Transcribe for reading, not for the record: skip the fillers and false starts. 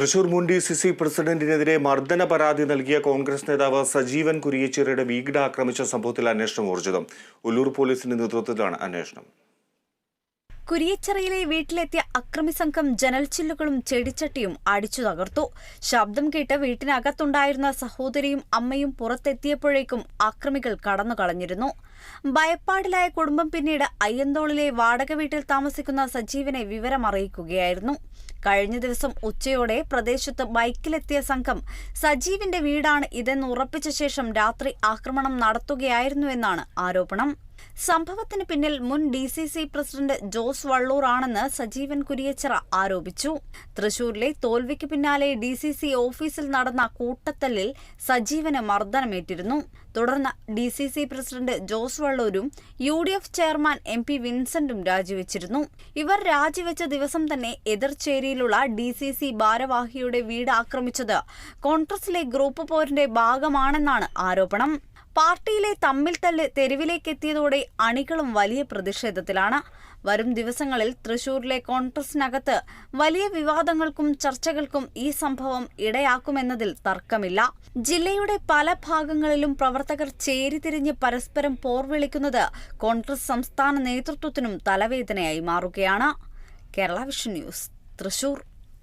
തൃശൂർ മുൻ DCC പ്രസിഡന്റിനെതിരെ മർദ്ദന പരാതി നൽകിയ കോൺഗ്രസ് നേതാവ് സജീവൻ കുരിയച്ചിറയുടെ വീട് ആക്രമിച്ച സംഭവത്തിൽ അന്വേഷണം ഊർജിതം. ഉള്ളൂർ പോലീസിന്റെ നേതൃത്വത്തിലാണ് അന്വേഷണം. കുരിയച്ചിറയിലെ വീട്ടിലെത്തിയ അക്രമി സംഘം ജനൽച്ചില്ലുകളും ചെടിച്ചട്ടിയും അടിച്ചു തകർത്തു. ശബ്ദം കേട്ട് വീട്ടിനകത്തുണ്ടായിരുന്ന സഹോദരിയും അമ്മയും പുറത്തെത്തിയപ്പോഴേക്കും അക്രമികൾ കടന്നുകളഞ്ഞിരുന്നു. ഭയപ്പാടിലായ കുടുംബം പിന്നീട് അയ്യന്തോളിലെ വാടക വീട്ടിൽ താമസിക്കുന്ന സജീവനെ വിവരമറിയിക്കുകയായിരുന്നു. കഴിഞ്ഞ ദിവസം ഉച്ചയോടെ പ്രദേശത്ത് ബൈക്കിലെത്തിയ സംഘം സജീവിന്റെ വീടാണ് ഇതെന്ന് ഉറപ്പിച്ച ശേഷം രാത്രി ആക്രമണം നടത്തുകയായിരുന്നുവെന്നാണ് ആരോപണം. സംഭവത്തിന് പിന്നിൽ മുൻ DCC പ്രസിഡന്റ് ജോസ് വള്ളൂർ ആണെന്ന് സജീവൻ കുരിയച്ചിറ ആരോപിച്ചു. തൃശൂരിലെ തോൽവിക്ക് പിന്നാലെ DCC ഓഫീസിൽ നടന്ന കൂട്ടത്തല്ലിൽ സജീവന് മർദ്ദനമേറ്റിരുന്നു. തുടർന്ന് DCC പ്രസിഡന്റ് ജോസ് വള്ളൂരും UDF ചെയർമാൻ MP വിൻസെന്റും രാജിവെച്ചിരുന്നു. ഇവർ രാജിവെച്ച ദിവസം തന്നെ എതിർചേരിയിലുള്ള DCC ഭാരവാഹിയുടെ വീട് ആക്രമിച്ചത് കോൺഗ്രസിലെ ഗ്രൂപ്പ് പോരിന്റെ ഭാഗമാണെന്നാണ് ആരോപണം. പാർട്ടിയിലെ തമ്മിൽ തല്ല് തെരുവിലേക്കെത്തിയതോടെ അണികളും വലിയ പ്രതിഷേധത്തിലാണ്. വരും ദിവസങ്ങളിൽ തൃശൂരിലെ കോൺഗ്രസിനകത്ത് വലിയ വിവാദങ്ങൾക്കും ചർച്ചകൾക്കും ഈ സംഭവം ഇടയാക്കുമെന്നതിൽ തർക്കമില്ല. ജില്ലയുടെ പല ഭാഗങ്ങളിലും പ്രവർത്തകർ ചേരിതിരിഞ്ഞ് പരസ്പരം പോർവിളിക്കുന്നത് കോൺഗ്രസ് സംസ്ഥാന നേതൃത്വത്തിനും തലവേദനയായി മാറുകയാണ്. Kerala vision news, Thrissur.